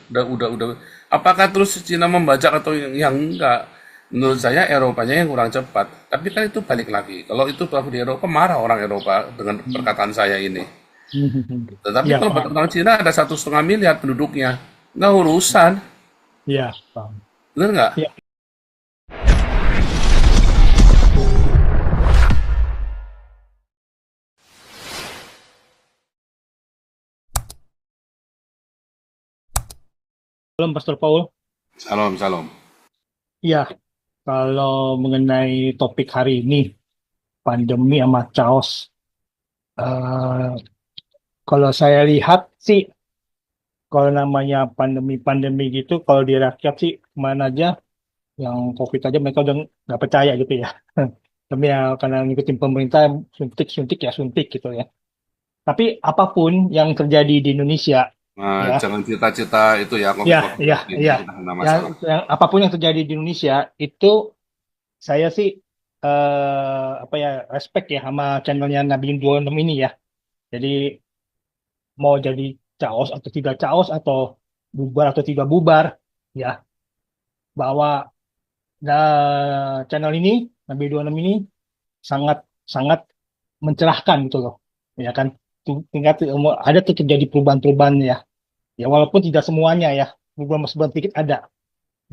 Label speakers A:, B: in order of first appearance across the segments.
A: Udah. Apakah terus Cina membajak atau yang enggak? Menurut saya Eropanya yang kurang cepat. Tapi kan itu balik lagi. Kalau itu berlaku di Eropa, marah orang Eropa dengan perkataan saya ini. Tetapi
B: Iya,
A: kalau
B: paham.
A: perkataan Cina ada 1,5 miliar penduduknya, nggak urusan,
B: Iya, paham.
A: bener nggak?
B: Iya. Belum, Pastor Paul.
A: Salam, salam.
B: Iya, kalau mengenai topik hari ini, pandemi sama chaos. eh, Kalau saya lihat sih, kalau namanya pandemi-pandemi gitu, kalau di rakyat sih kemana aja, yang COVID aja mereka udah nggak percaya gitu ya. Tapi ya karena ngikutin pemerintah, suntik-suntik ya suntik gitu ya. Tapi apapun yang terjadi di Indonesia,
A: Nah,
B: ya,
A: jangan cita-cita itu ya,
B: ya,
A: COVID-COVID
B: ya,
A: lagi.
B: ya,
A: Nanti kita kena
B: yang,
A: masalah.
B: yang apapun yang terjadi di Indonesia itu saya sih apa ya respect ya sama channelnya Nabiin 26 ini ya. Jadi mau jadi chaos atau tidak chaos atau bubar atau tidak bubar ya bahwa channel ini Nabiin 26 ini sangat sangat mencerahkan gitu loh. Ya kan tingkat ada tuh terjadi perubahan-perubahan ya. Ya walaupun tidak semuanya ya. Perubahan sedikit ada.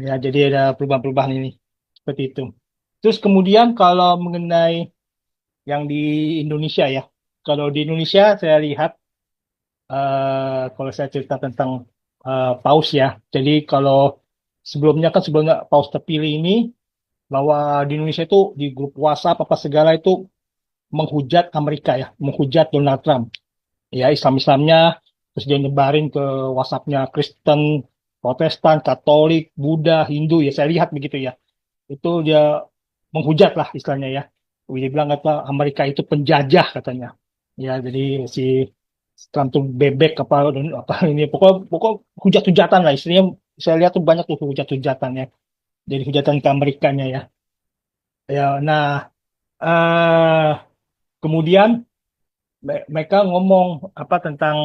B: Ya jadi ada perubahan-perubahan ini seperti itu. Terus kemudian kalau mengenai yang di Indonesia ya. Kalau di Indonesia saya lihat kalau saya cerita tentang paus ya. Jadi kalau sebelumnya kan sebelumnya paus terpilih ini bahwa di Indonesia itu di grup WhatsApp apa segala itu menghujat Amerika ya, menghujat Donald Trump. Ya Islam-Islamnya terus dia nyebarin ke WhatsAppnya Kristen, Protestan, Katolik, Buddha, Hindu ya saya lihat begitu ya. Itu dia menghujat lah istilahnya ya. Dia bilang kata Amerika itu penjajah katanya. Ya, jadi si Trump tuh bebek apa ini pokok pokok hujat-hujatan lah istilahnya saya lihat tuh banyak tuh hujat-hujatan ya. Jadi hujatan ke Amerikanya ya. Ya, nah kemudian mereka ngomong apa tentang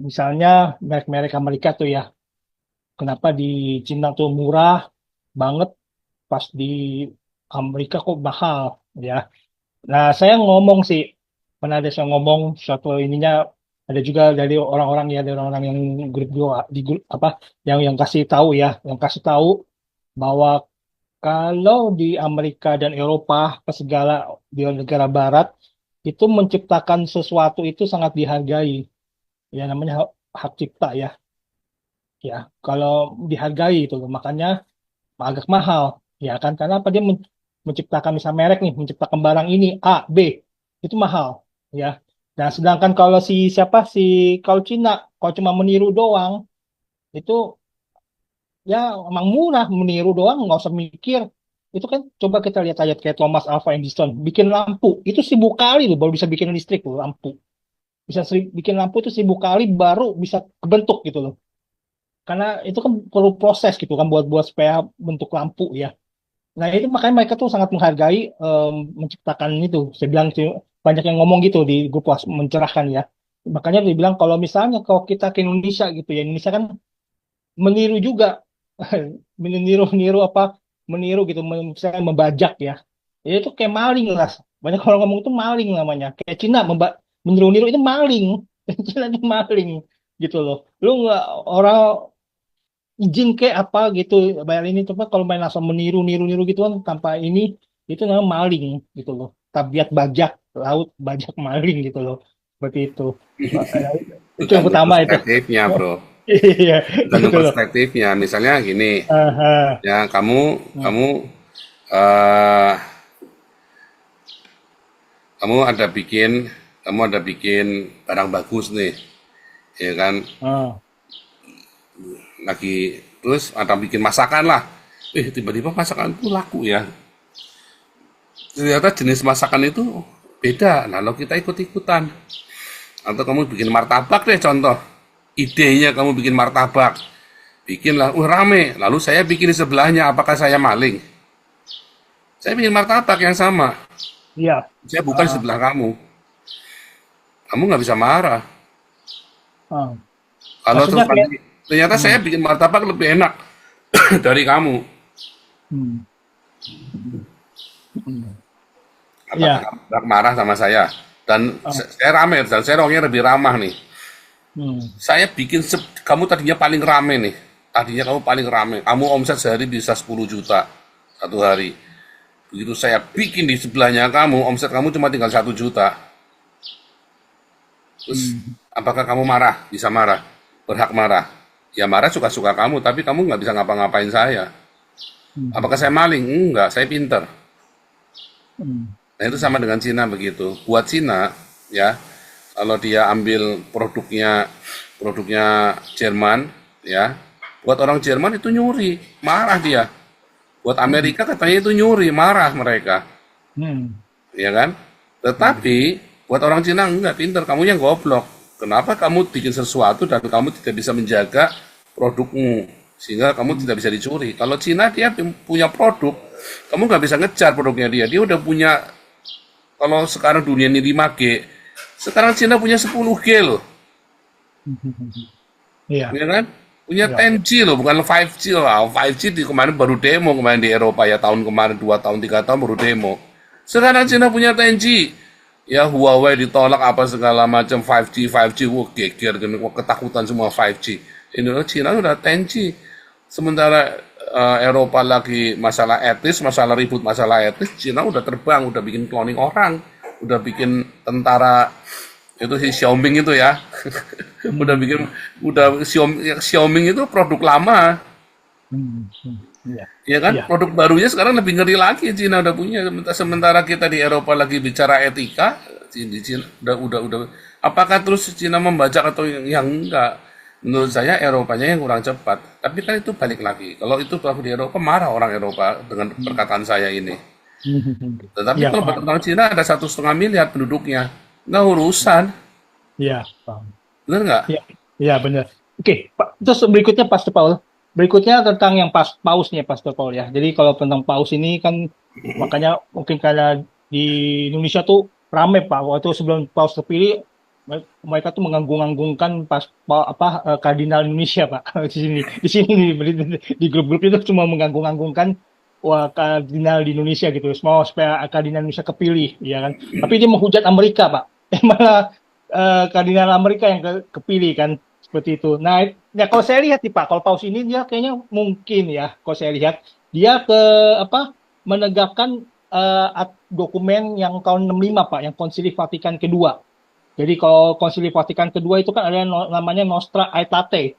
B: misalnya merek-merek Amerika tuh ya. Kenapa di Cina tuh murah banget pas di Amerika kok mahal ya. Nah, saya ngomong sih, pernah ada saya ngomong suatu ininya ada juga dari orang-orang ya, dari orang-orang yang grup gua di grup apa yang kasih tahu ya, yang kasih tahu bahwa kalau di Amerika dan Eropa ke segala di negara Barat itu menciptakan sesuatu itu sangat dihargai, ya namanya hak cipta ya, ya kalau dihargai itu loh, makanya agak mahal, ya kan karena apa dia menciptakan misal merek nih, menciptakan barang ini A, B itu mahal, ya. Nah, sedangkan kalau si siapa si kalau Cina kalau cuma meniru doang itu ya emang murah meniru doang nggak usah mikir. Itu kan coba kita lihat aja kayak Thomas Alva Edison bikin lampu itu 1.000 kali loh baru bisa bikin listrik loh lampu. Bisa bikin lampu itu 1.000 kali baru bisa kebentuk gitu loh. Karena itu kan perlu proses gitu kan buat supaya bentuk lampu ya. Nah, itu makanya mereka tuh sangat menghargai menciptakan itu. Saya bilang sih, banyak yang ngomong gitu di grup mencerahkan ya. Makanya dia bilang kalau misalnya kalau kita ke Indonesia gitu ya, Indonesia kan meniru juga, meniru-niru apa, meniru gitu, misalnya membajak ya. Ya itu kayak maling lah. Banyak orang ngomong itu maling namanya. Kayak Cina meniru-niru itu maling. Cina itu maling gitu loh. Lu nggak orang izin kayak apa gitu bayar ini cuma kalau main asal meniru-niru gitu kan tanpa ini itu namanya maling gitu loh tabiat bajak laut bajak maling gitu loh seperti itu. Eh, itu yang
A: Tergantung
B: pertama itu.
A: perspektifnya, bro.
B: Iya
A: Tergantung
B: gitu loh.
A: perspektifnya. Misalnya gini,
B: Aha.
A: ya kamu
B: Hmm.
A: kamu eh kamu ada bikin kamu ada bikin barang bagus nih, ya kan?
B: Ah.
A: Lagi terus ada bikin masakan lah. Tiba-tiba masakan itu laku ya. Ternyata jenis masakan itu beda. Lalu kita ikut-ikutan. Atau kamu bikin martabak deh contoh. Idenya kamu bikin martabak. Bikinlah, rame. Lalu saya bikin di sebelahnya. Apakah saya maling? Saya bikin martabak yang sama.
B: Iya.
A: Saya bukan
B: Ah.
A: sebelah kamu. Kamu nggak bisa marah.
B: Ah.
A: Kalau
B: Maksudnya
A: terus
B: kayak
A: nanti Ternyata saya
B: Hmm.
A: bikin martabak lebih enak dari kamu.
B: Hmm. Hmm.
A: Apakah
B: Ya.
A: kamu nggak marah sama saya? Dan
B: Oh.
A: saya rame, dan saya orangnya lebih ramah nih.
B: Hmm.
A: Saya bikin, kamu tadinya paling rame nih. Tadinya kamu paling rame. Kamu omset sehari bisa 10 juta satu hari. Begitu saya bikin di sebelahnya kamu, omset kamu cuma tinggal 1 juta. Terus,
B: Hmm.
A: apakah kamu marah? Bisa marah? Berhak marah? Ya marah suka-suka kamu, tapi kamu nggak bisa ngapa-ngapain saya. Apakah saya
B: Hmm.
A: maling? Enggak, saya pinter.
B: Hmm.
A: Nah itu sama dengan Cina begitu. Buat Cina, ya, kalau dia ambil produknya Jerman, ya, buat orang Jerman itu nyuri, marah dia. Buat
B: Hmm.
A: Amerika katanya itu nyuri, marah mereka,
B: Hmm.
A: ya kan?
B: Hmm.
A: Tetapi buat orang Cina enggak, pinter, kamu yang goblok. Kenapa kamu bikin sesuatu dan kamu tidak bisa menjaga produkmu sehingga kamu
B: Hmm.
A: tidak bisa dicuri? Kalau Cina dia punya produk, kamu nggak bisa ngejar produknya dia. Dia udah punya, kalau sekarang dunia ini 5G, sekarang Cina punya 10G loh,
B: Hmm. Iya.
A: ya kan? Punya
B: Iya.
A: 10G loh, bukan 5G loh. 5G di kemarin baru demo, kemarin di Eropa ya, tahun kemarin 2 tahun 3 tahun baru demo. Sekarang Cina punya 10G. Ya Huawei ditolak apa segala macam 5G, 5G, wah geger, wah, ketakutan semua 5G. Ini Cina udah 10G. Sementara Eropa lagi masalah etis, masalah ribut, masalah etis, Cina udah terbang, udah bikin cloning orang, udah bikin tentara itu si Xiaoming itu ya. Udah
B: Hmm.
A: bikin, udah Xiaoming itu produk lama,
B: Hmm. Hmm. Iya.
A: ya kan?
B: Iya.
A: Produk barunya sekarang lebih ngeri lagi, Cina udah punya. Sementara kita di Eropa lagi bicara etika, di Cina udah. Apakah terus Cina membajak atau yang enggak? Menurut saya Eropanya yang kurang cepat. Tapi kan itu balik lagi. Kalau itu berlaku di Eropa, marah orang Eropa dengan
B: Hmm.
A: perkataan saya ini.
B: Hmm.
A: Tetapi
B: Iya,
A: kalau
B: paham.
A: orang Cina ada 1,5 miliar penduduknya, nggak urusan,
B: Iya, paham.
A: bener nggak?
B: Iya, iya benar. Oke, Pak. Terus berikutnya Pastor Paul. Berikutnya tentang yang paus nih Pastor Paul ya. Jadi kalau tentang paus ini kan makanya mungkin karena di Indonesia tuh rame Pak. Waktu sebelum paus terpilih mereka tuh menganggung-anggungkan kardinal Indonesia Pak di sini di grup-grup itu cuma menganggung-anggungkan wah kardinal di Indonesia gitu mau supaya kardinal Indonesia kepilih ya kan tapi dia menghujat Amerika Pak malah kardinal Amerika yang kepilih kan seperti itu. Nah, ya kalau saya lihat nih Pak, kalau paus ini dia kayaknya mungkin ya, kalau saya lihat dia apa menegakkan dokumen yang tahun 65 Pak, yang Konsili Vatikan kedua. Jadi kalau Konsili Vatikan kedua itu kan ada yang namanya Nostra Aetate.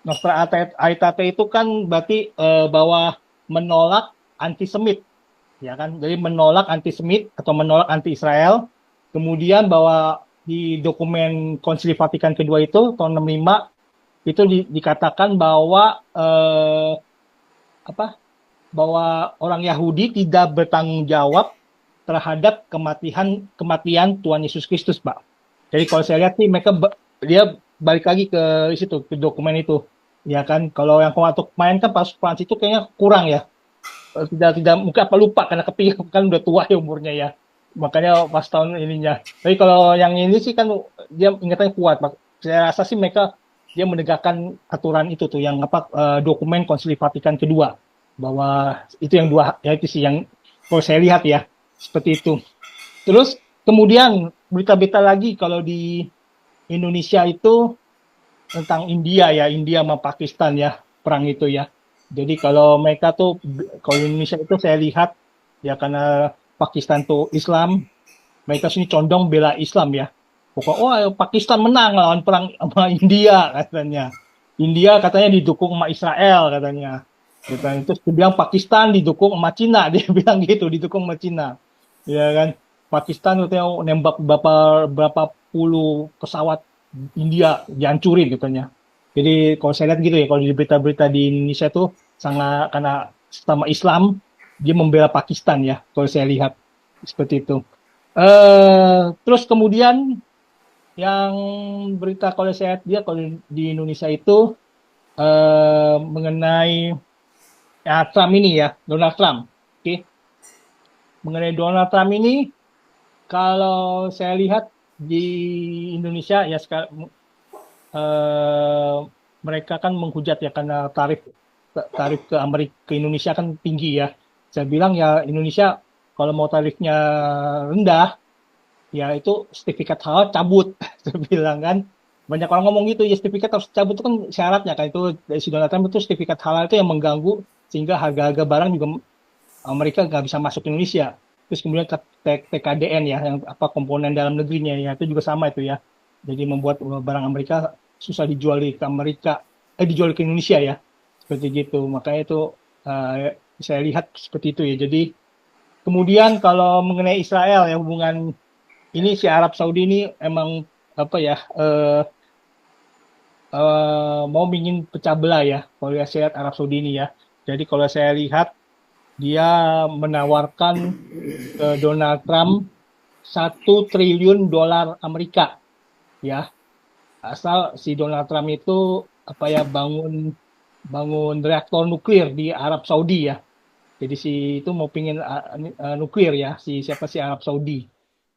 B: Nostra Aetate itu kan berarti bahwa menolak antisemit ya kan jadi menolak antisemit atau menolak anti Israel kemudian bahwa di dokumen Konsili Vatikan kedua itu tahun 65 itu dikatakan bahwa apa bahwa orang Yahudi tidak bertanggung jawab terhadap kematian Tuhan Yesus Kristus, Pak. Jadi kalau saya lihat sih mereka dia balik lagi ke situ ke dokumen itu. Ya kan, kalau yang waktu main kan pas Frans itu kayaknya kurang ya. Tidak mungkin apa lupa karena kepingin kan udah tua ya umurnya ya makanya pas tahun ininya tapi kalau yang ini sih kan dia ingatannya kuat Pak. Saya rasa sih mereka dia menegakkan aturan itu tuh yang dokumen Konsili Vatikan kedua bahwa itu yang dua ya itu sih yang kalau saya lihat ya seperti itu terus kemudian berita-berita lagi kalau di Indonesia itu tentang India ya, India sama Pakistan ya, perang itu ya. Jadi kalau mereka tuh, kalau Indonesia itu saya lihat ya karena Pakistan tuh Islam, mereka sini condong bela Islam ya. Pokoknya, oh Pakistan menang lawan perang sama India katanya. India katanya didukung sama Israel katanya. Terus dia bilang Pakistan didukung sama Cina, dia bilang gitu, didukung sama Cina. Ya kan, Pakistan katanya nembak berapa berapa puluh pesawat India dihancurin katanya. Jadi kalau saya lihat gitu ya, kalau di berita-berita di Indonesia tuh sangat karena sama Islam dia membela Pakistan ya, kalau saya lihat seperti itu. Terus kemudian yang berita kalau saya lihat dia kalau di Indonesia itu mengenai ya, Trump ini ya, Donald Trump. Oke, mengenai Donald Trump ini kalau saya lihat di Indonesia ya sekarang eh, mereka kan menghujat ya karena tarif tarif ke Amerika ke Indonesia kan tinggi ya. Saya bilang ya Indonesia kalau mau tarifnya rendah ya itu sertifikat halal cabut. Saya bilang kan banyak orang ngomong gitu ya sertifikat harus cabut itu kan syaratnya kan itu dari si Donald Trump itu sertifikat halal itu yang mengganggu sehingga harga-harga barang juga mereka nggak bisa masuk ke Indonesia. Terus kemudian TKDN ya, yang apa komponen dalam negerinya ya itu juga sama itu ya. Jadi membuat barang Amerika susah dijual di Amerika, dijual ke Indonesia ya, seperti gitu. Makanya itu saya lihat seperti itu ya. Jadi kemudian kalau mengenai Israel ya hubungan ini si Arab Saudi ini emang apa ya mau ingin pecah belah ya. Kalau saya lihat Arab Saudi ini ya. Jadi kalau saya lihat dia menawarkan ke Donald Trump 1 triliun dolar Amerika ya asal si Donald Trump itu apa ya bangun bangun reaktor nuklir di Arab Saudi ya jadi si itu mau pingin nuklir ya si siapa si Arab Saudi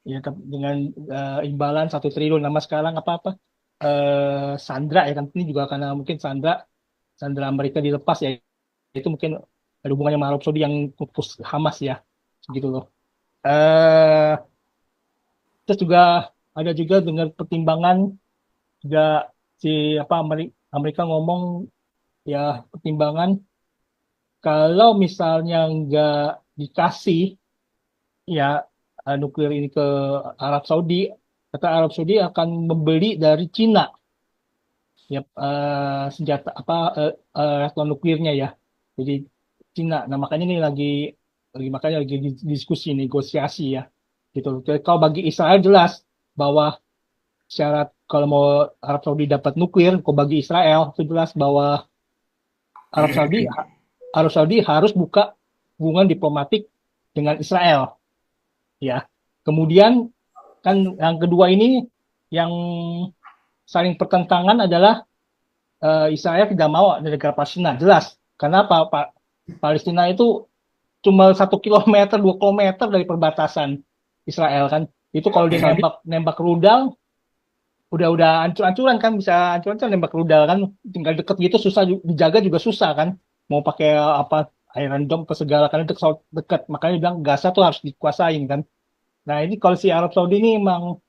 B: ya dengan imbalan 1 triliun nama sekarang apa apa Sandra ya kan ini juga karena mungkin Sandra Sandra Amerika dilepas ya itu mungkin ada hubungannya sama Arab Saudi yang pupus Hamas ya gitu loh. Eh terus juga ada juga dengan pertimbangan juga si apa Amerika ngomong ya pertimbangan kalau misalnya nggak dikasih ya nuklir ini ke Arab Saudi, kata Arab Saudi akan membeli dari Cina ya senjata apa reaktor nuklirnya ya. Jadi Cina. Nah makanya ini makanya lagi diskusi negosiasi ya gitu. Jadi, kalau bagi Israel jelas bahwa syarat kalau mau Arab Saudi dapat nuklir, kalau bagi Israel itu jelas bahwa Arab Saudi Arab Saudi harus buka hubungan diplomatik dengan Israel ya. Kemudian kan yang kedua ini yang saling pertentangan adalah Israel tidak mau ada negara Palestina jelas karena Pak Palestina itu cuma 1 kilometer 2 kilometer dari perbatasan Israel kan itu kalau dia nembak rudal udah ancur-ancuran kan bisa ancur-ancuran nembak rudal kan tinggal deket gitu susah dijaga juga susah kan mau pakai apa Iron Dome ke segala kan dekat makanya bilang Gaza tuh harus dikuasain kan nah ini kalau si Arab Saudi ini emang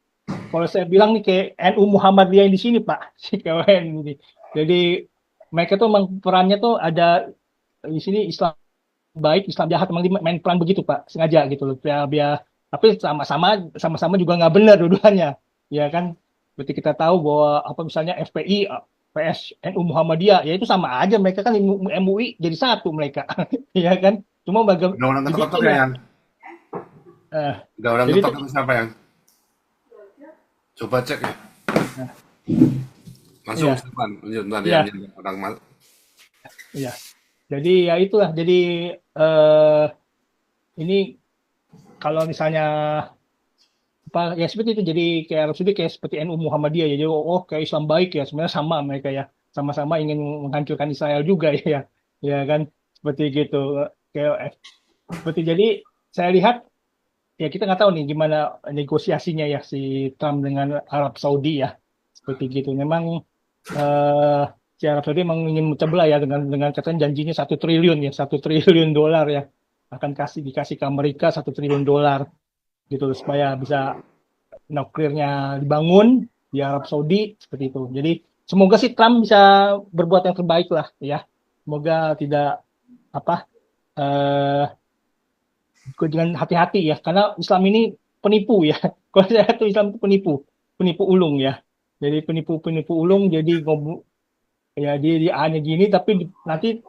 B: kalau saya bilang nih kayak NU Muhammadiyah di sini Pak si KWN ini jadi mereka tuh emang perannya tuh ada di sini Islam baik Islam jahat emang dia main peran begitu Pak sengaja gitu loh biar tapi sama-sama juga nggak benar dua-duanya ya kan berarti kita tahu bahwa apa misalnya FPI PS NU Muhammadiyah ya itu sama aja mereka kan MUI jadi satu mereka ya kan cuma bagaimana
A: Undang-undang ketok-ketok
B: dibikin
A: ya,
B: ya
A: Yang? Undang-undang
B: jadi
A: ketok itu siapa, Yang? Coba cek ya. Langsung,
B: ya
A: Stefan. Lanjut, bentar ya.
B: ya
A: Orang
B: ya jadi ya itulah jadi eh ini kalau misalnya apa ya seperti itu jadi kayak Arab Saudi kayak seperti NU Muhammadiyah ya jadi kayak Islam baik ya sebenarnya sama mereka ya sama-sama ingin menghancurkan Israel juga ya ya kan seperti gitu kayak seperti jadi saya lihat ya kita nggak tahu nih gimana negosiasinya ya si Trump dengan Arab Saudi ya seperti gitu memang eh si Arab Saudi memang ingin memecah belah ya dengan katanya janjinya 1 triliun ya 1 triliun dolar ya akan dikasih ke Amerika 1 triliun dolar gitu supaya bisa nuklirnya dibangun di Arab Saudi seperti itu. Jadi semoga sih Trump bisa berbuat yang terbaik lah ya. Semoga tidak apa eh dengan hati-hati ya karena Islam ini penipu ya. Kalau saya itu Islam itu penipu, penipu ulung ya. Jadi penipu ulung jadi ya dia hanya gini tapi nanti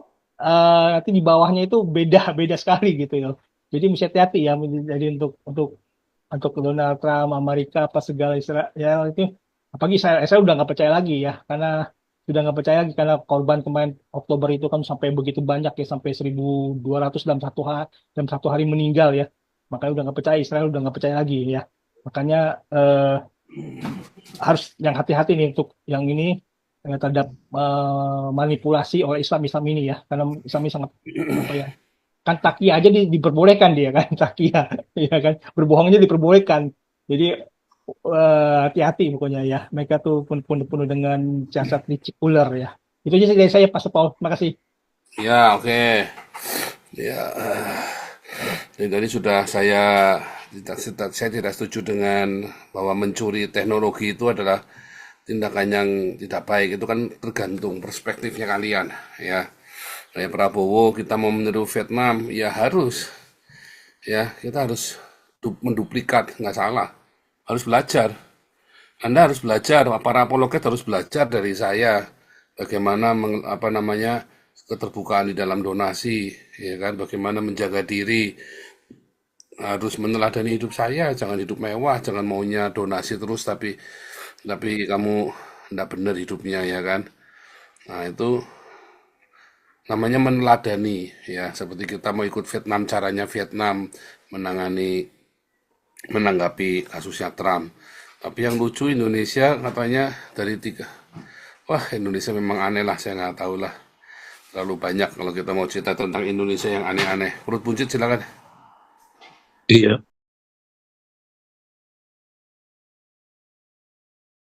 B: di bawahnya itu beda sekali gitu ya. Jadi mesti hati-hati ya jadi untuk Donald Trump, Amerika, apa segala Israel itu, apalagi saya udah nggak percaya lagi ya, karena sudah nggak percaya lagi karena korban kemarin Oktober itu kan sampai begitu banyak ya, sampai 1.200 dalam 1 hari meninggal ya, makanya udah nggak percaya Israel udah nggak percaya lagi ya, makanya harus yang hati-hati nih untuk yang ini terhadap manipulasi oleh Islam ini ya, karena Islam ini sangat apa ya kan takia aja diperbolehkan dia kan takia ya kan berbohongnya diperbolehkan jadi hati-hati pokoknya ya mereka tuh penuh dengan jasad licik ular ya Itu aja sih dari saya, Pak Paul. Terima kasih.
A: Ya, oke. Ya, jadi tadi sudah saya tidak setuju dengan bahwa mencuri teknologi itu adalah tindakan yang tidak baik. Itu kan tergantung perspektifnya kalian, ya. Kayak Prabowo, kita mau meniru Vietnam, ya harus, ya kita harus menduplikat, nggak salah. Harus belajar. Anda harus belajar, para apologet harus belajar dari saya bagaimana apa namanya keterbukaan di dalam donasi, ya kan, bagaimana menjaga diri, harus meneladani hidup saya, jangan hidup mewah, jangan maunya donasi terus tapi kamu tidak benar hidupnya, ya kan. Nah, itu namanya meneladani, ya, seperti kita mau ikut Vietnam, caranya Vietnam menanggapi kasusnya Trump. Tapi yang lucu Indonesia katanya dari tiga. Wah, Indonesia memang aneh lah, saya nggak tahu lah. Terlalu banyak kalau kita mau cerita tentang Indonesia yang aneh-aneh. Perut buncit silakan.
C: Iya,